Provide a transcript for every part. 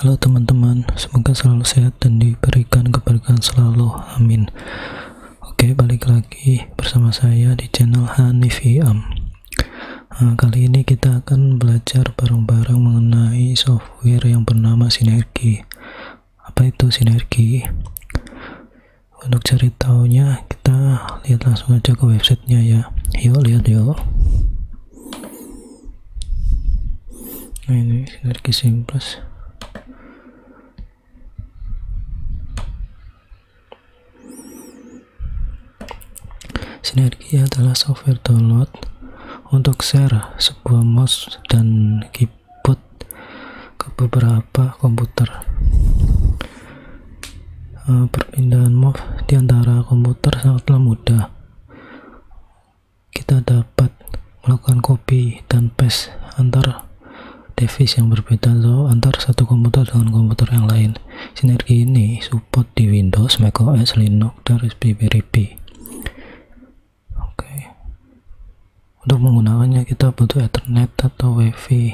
Halo teman-teman, semoga selalu sehat dan diberikan keberkahan selalu, amin. Oke, balik lagi bersama saya di channel Hanifiam. Kali ini kita akan belajar bareng-bareng mengenai software yang bernama Sinergi. Apa itu Sinergi? Untuk cari tahunya kita lihat langsung aja ke websitenya ya. Yuk lihat yuk. Nah, ini Sinergi Simples. Sinergi adalah software download untuk share sebuah mouse dan keyboard ke beberapa komputer. Perpindahan mouse di antara komputer sangatlah mudah. Kita dapat melakukan copy dan paste antar device yang berbeda atau antar satu komputer dengan komputer yang lain. Sinergi ini support di Windows, macOS, Linux, dan Raspberry Pi. Untuk menggunakannya kita butuh Ethernet atau WiFi,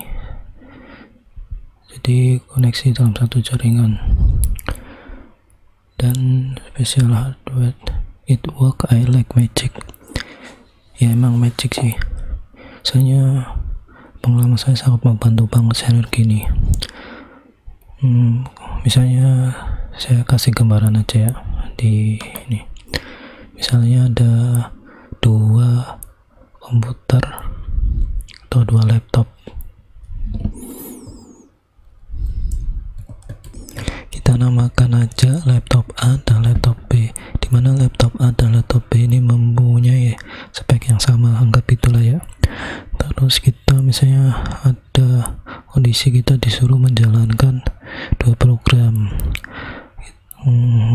jadi koneksi dalam satu jaringan. Dan special hardware, it work I like magic. Ya emang magic sih, soalnya pengalaman saya sangat membantu banget Sinergi ini. Misalnya saya kasih gambaran aja ya di ini. Misalnya ada dua komputer atau dua laptop. Kita namakan aja laptop A dan laptop B, dimana laptop A dan laptop B ini mempunyai spek yang sama, anggap itulah ya. Terus kita misalnya ada kondisi kita disuruh menjalankan dua program,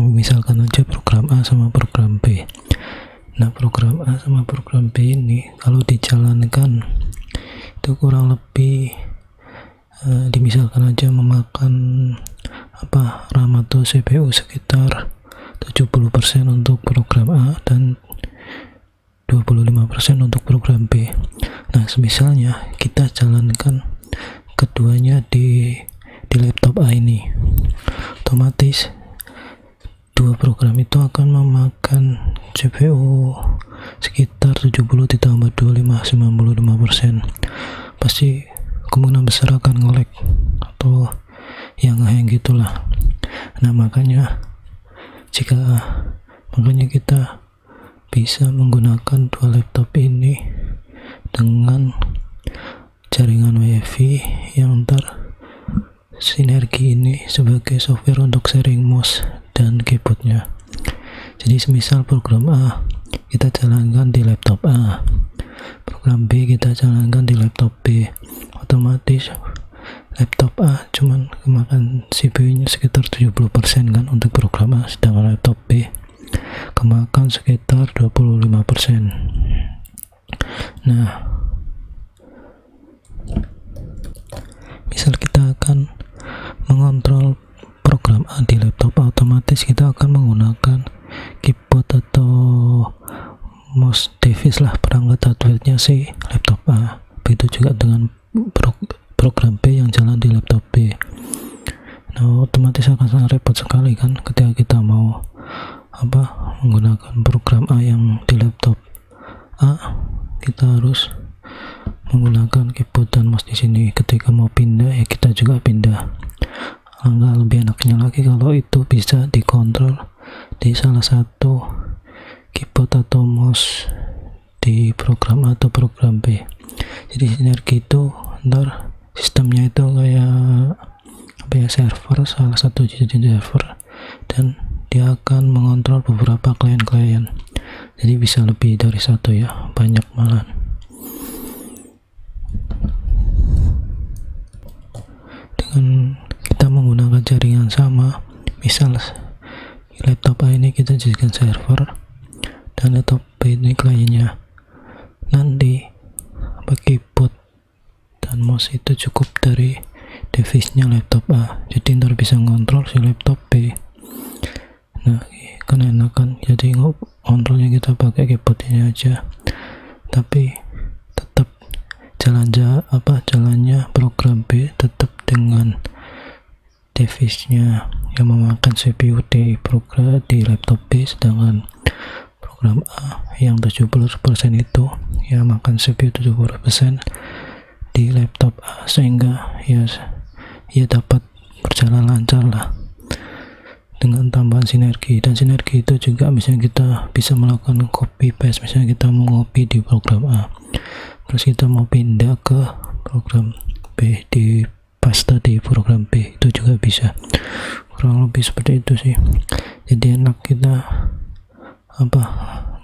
misalkan aja program A sama program B. Nah, program A sama program B ini kalau dijalankan itu kurang lebih dimisalkan aja memakan RAM atau CPU sekitar 70% untuk program A dan 25% untuk program B. Nah, misalnya kita jalankan keduanya di laptop A ini, otomatis dua program itu akan memakan CPU sekitar 70 ditambah 25, 95%. Pasti kemungkinan besar akan nge-lag atau yang hang gitulah. Nah, makanya kita bisa menggunakan dua laptop ini dengan jaringan WiFi yang Sinergi ini sebagai software untuk sharing mouse dan keyboardnya. Jadi semisal program A kita jalankan di laptop A, program B kita jalankan di laptop B, otomatis laptop A cuman kemakan CPU nya sekitar 70% kan untuk program A, sedangkan laptop B kemakan sekitar 25%. Nah, misal kita akan mengontrol program A di laptop A, otomatis kita akan menggunakan keyboard atau mouse device lah, perangkat hardware-nya si laptop A. Begitu juga dengan program B yang jalan di laptop B. Nah, otomatis akan sangat repot sekali kan ketika kita mau menggunakan program A yang di laptop A, kita harus menggunakan keyboard dan mouse di sini. Ketika mau pindah ya kita juga pindah. Enggak, lebih enaknya lagi kalau itu bisa dikontrol di salah satu keyboard atau mouse di program A atau program B. Jadi Sinergi itu sistemnya itu kayak server, salah satu jenis server, dan dia akan mengontrol beberapa klien-klien. Jadi bisa lebih dari satu ya, banyak malah. Dengan kita menggunakan jaringan sama, misal laptop A ini kita jadikan server dan laptop B ini kliennya. Nanti keyboard dan mouse itu cukup dari device-nya laptop A, jadi bisa ngontrol si laptop B. Nah, kan enakan, jadi kontrolnya kita pakai keyboardnya aja, tapi tetap jalannya program B tetap dengan device-nya yang memakan CPU di program di laptop B, sedangkan program A yang 70% itu ya makan CPU 70% di laptop A, sehingga ya dapat berjalan lancar lah dengan tambahan sinergi. Dan sinergi itu juga misalnya kita bisa melakukan copy paste, misalnya kita mau copy di program A terus kita mau pindah ke program B, di paste di program B, itu juga bisa. Kurang lebih seperti itu sih. Jadi enak kita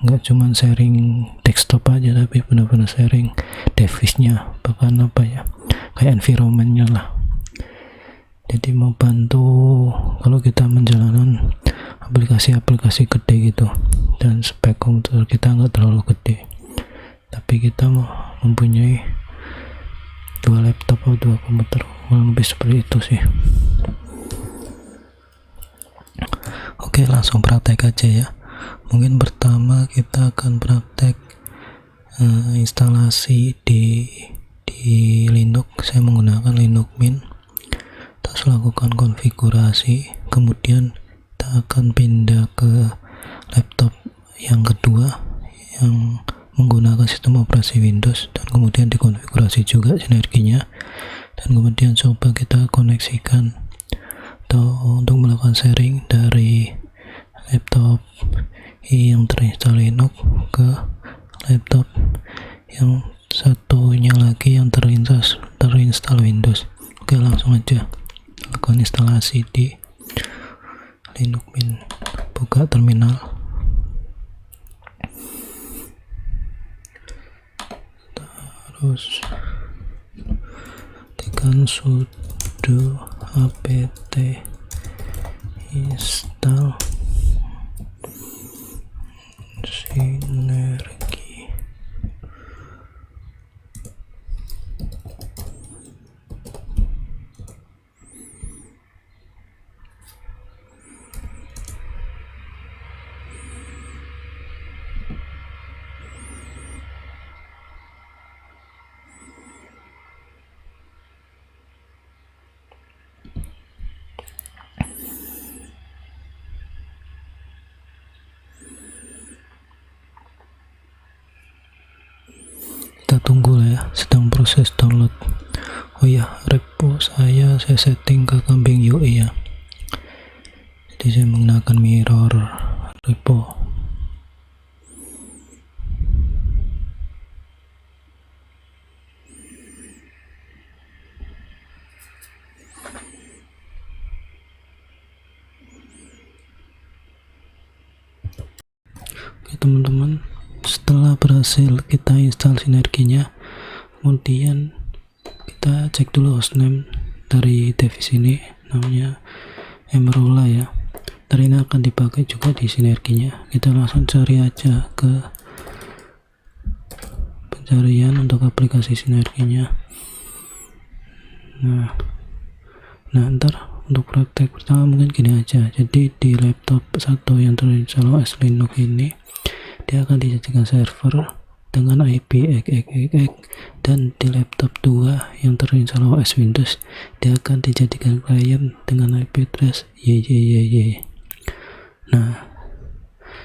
nggak cuman sharing desktop aja, tapi benar-benar sharing device-nya, bahkan kayak environment-nya lah. Jadi mau bantu kalau kita menjalankan aplikasi-aplikasi gede gitu, dan spek komputer kita nggak terlalu gede, tapi kita mau mempunyai 2 laptop atau 2 komputer, kurang lebih seperti itu sih. Oke, langsung praktek aja ya. Mungkin pertama kita akan praktek instalasi di Linux. Saya menggunakan Linux Mint. Terus lakukan konfigurasi, kemudian kita akan pindah ke laptop yang kedua yang menggunakan sistem operasi Windows, dan kemudian dikonfigurasi juga sinerginya, dan kemudian coba kita koneksikan atau untuk melakukan sharing dari laptop yang terinstall Linux ke laptop yang satunya lagi yang terinstall Windows. Oke, langsung aja lakukan instalasi di Linux Mint. Buka terminal, terus tekan sudo apt install sinergi. Kita tunggu lah ya, sedang proses download. Oh ya, repo saya setting ke kambing UI ya, jadi saya menggunakan mirror repo. Oke teman-teman, setelah berhasil kita install sinerginya, kemudian kita cek dulu hostname dari device ini, namanya Emerula ya. Ntar ini akan dipakai juga di sinerginya. Kita langsung cari aja ke pencarian untuk aplikasi sinerginya. Nah ntar untuk praktek pertama mungkin gini aja. Jadi di laptop satu yang terinstall OS Linux ini, dia akan dijadikan server dengan IP x, dan di laptop 2 yang terinstall OS Windows, dia akan dijadikan klien dengan IP address YYYY. Nah,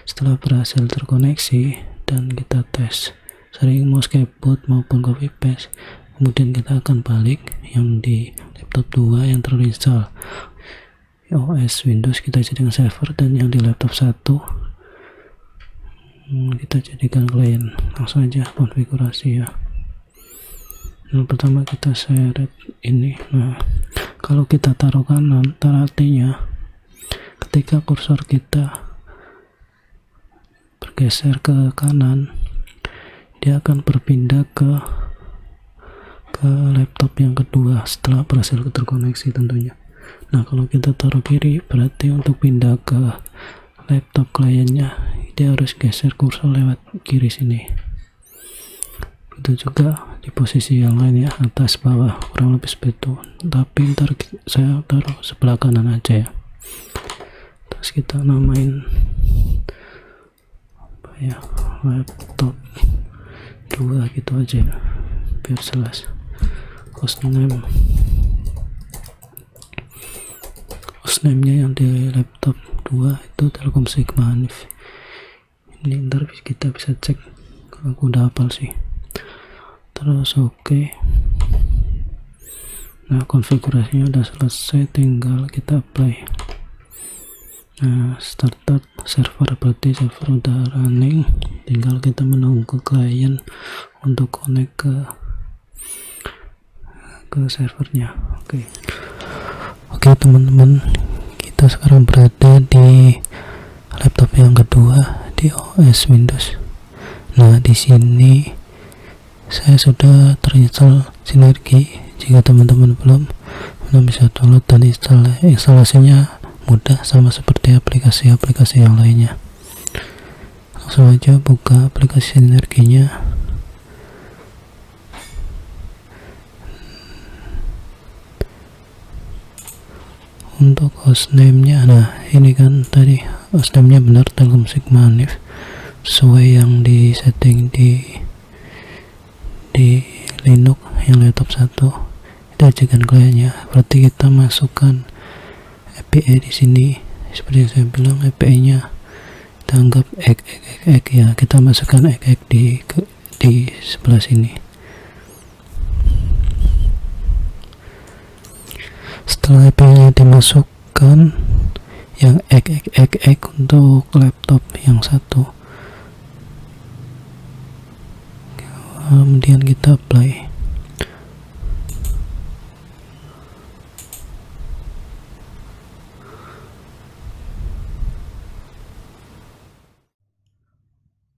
setelah berhasil terkoneksi dan kita tes sering mouse keyboard maupun copy paste, kemudian kita akan balik yang di laptop 2 yang terinstall OS Windows kita jadikan server, dan yang di laptop 1 kita jadikan klien. Langsung aja konfigurasi ya. Yang pertama kita seret ini. Nah, kalau kita taruh kanan, artinya ketika kursor kita bergeser ke kanan, dia akan berpindah ke laptop yang kedua setelah berhasil terkoneksi tentunya. Nah, kalau kita taruh kiri, berarti untuk pindah ke laptop kliennya dia harus geser kursor lewat kiri sini. Itu juga di posisi yang lain ya, atas bawah, kurang lebih seperti itu. Tapi ntar saya taruh sebelah kanan aja ya. Terus kita namain apa ya, laptop 2 gitu aja ya, biar jelas. Hostname hostname-nya yang di laptop 2 itu Telkomsel Hanif. Ini ntar kita bisa cek, aku udah hafal sih. Terus oke. Nah, konfigurasinya udah selesai, tinggal kita apply. Nah, startup server, berarti server udah running, tinggal kita menunggu klien untuk connect ke servernya. Oke teman-teman, kita sekarang berada di laptop yang kedua di OS Windows. Nah, di sini saya sudah terinstall Sinergi. Jika teman-teman belum bisa download dan instalasinya mudah, sama seperti aplikasi-aplikasi yang lainnya. Langsung aja buka aplikasi Sinerginya. Untuk hostname-nya, nah ini kan tadi hostname-nya benar, Telkomsel Hanif, sesuai yang di setting di Linux yang laptop 1. Kita ajukan kliennya, berarti kita masukkan API di sini. Seperti yang saya bilang, API-nya kita anggap egg ya, kita masukkan egg di sebelah sini. Setelah API-nya dimasukkan yang egg untuk laptop yang 1, kemudian kita apply.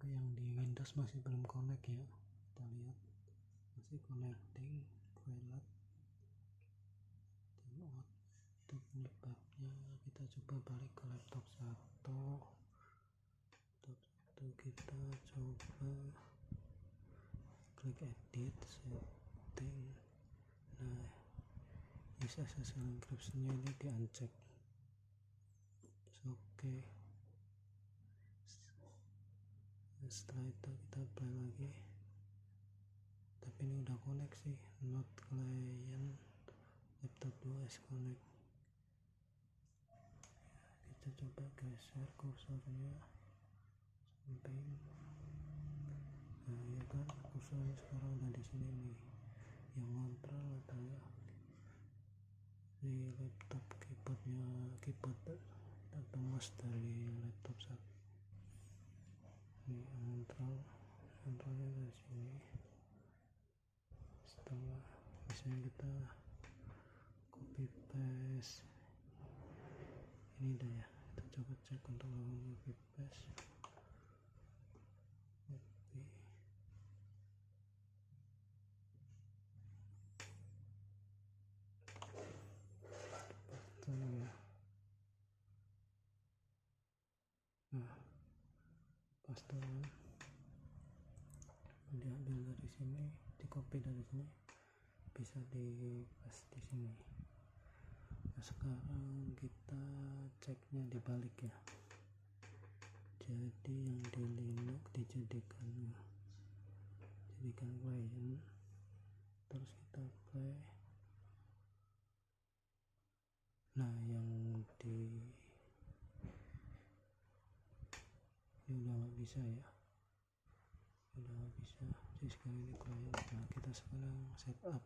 Yang di Windows masih belum connect ya, kita lihat masih connecting pilot. Untuk penyebabnya kita coba balik ke laptop 1. Kita coba klik edit setting. Nah, bisa SSL encryption-nya ini di uncheck. Oke. Setelah itu kita apply lagi, tapi ini udah connect sih, not client laptop 2 is connect. Kita coba geser kursornya sampai, nah ya kan, kursornya sekarang udah di sini nih. Yang kontrol adalah di laptop keyboard atau mouse dari laptop 1. Ini kontrolnya dari sini. Setelah misalnya kita copy paste ini dah ya, kita coba cek untuk copy paste. Ya. Nah, pastean diambil dari sini, di copy dari sini, bisa di paste di sini. Nah, sekarang kita ceknya dibalik ya. Jadi yang di Linux dijadikan client, terus kita play. Nah, yang ini udah nggak bisa ya, jadi sekarang ini client. Nah, kita sekarang setup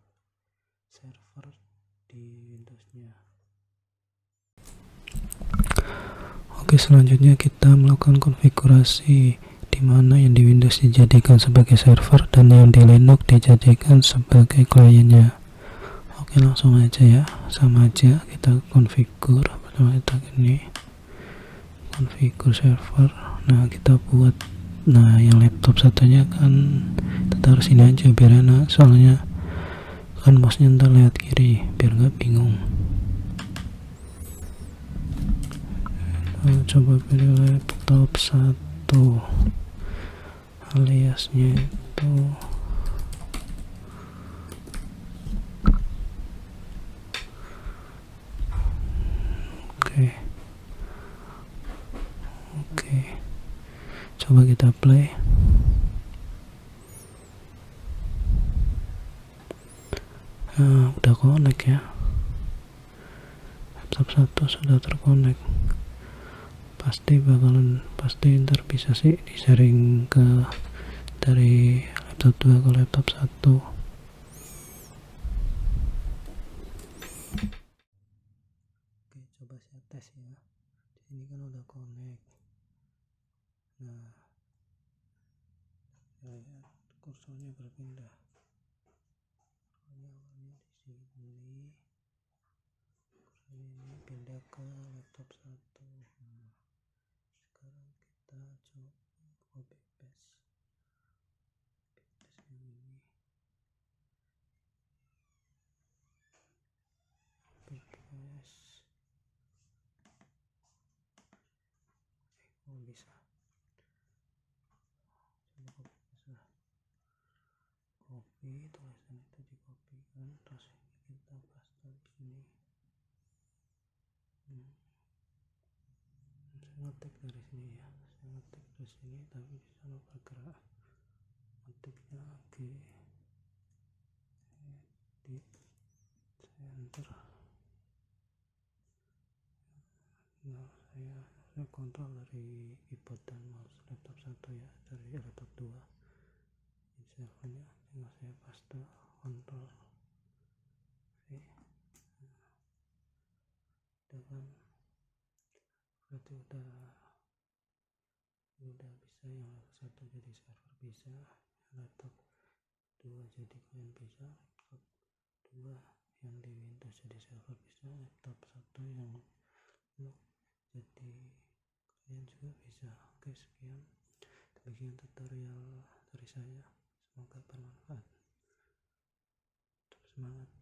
server di Windows-nya. Oke, selanjutnya kita melakukan konfigurasi di mana yang di Windows dijadikan sebagai server dan yang di Linux dijadikan sebagai kliennya. Oke, langsung aja ya, sama aja kita konfigur. Pertama kita ini konfigur server. Nah, kita buat, nah yang laptop satunya kan kita taruh sini aja biar enak, soalnya kan mouse-nya ntar lihat kiri biar nggak bingung. Coba pilih laptop 1, aliasnya itu oke, coba kita play. Udah connect ya, laptop 1 sudah terkonek, pasti ntar bisa sih di sharing ke dari laptop 2 ke laptop 1. Oke, coba saya tes ya. Ini kan udah connect. Nah, kursornya berpindah. Awalnya di sini, ini pindah ke laptop 1. Nah, sekarang kita coba copy paste ini. Copy paste. Oh, bisa. Coba copy tulisan itu dikopikan, terus kita paste di sini. Saya ngetik dari sini ya, tapi di sana bergerak. Ngetiknya edit, saya enter. Nah, saya kontrol dari keyboard dan mouse laptop 1 ya, dari laptop 2. Di servernya tinggal saya paste kontrol V. Udah kan, berarti udah bisa yang laptop 1 jadi server bisa, laptop 2 jadi kalian bisa, laptop 2 yang di Windows jadi server bisa, laptop 1 yang Mac jadi kalian juga bisa. Oke, sekian demikian tutorial dari saya, semoga bermanfaat. Tetap semangat.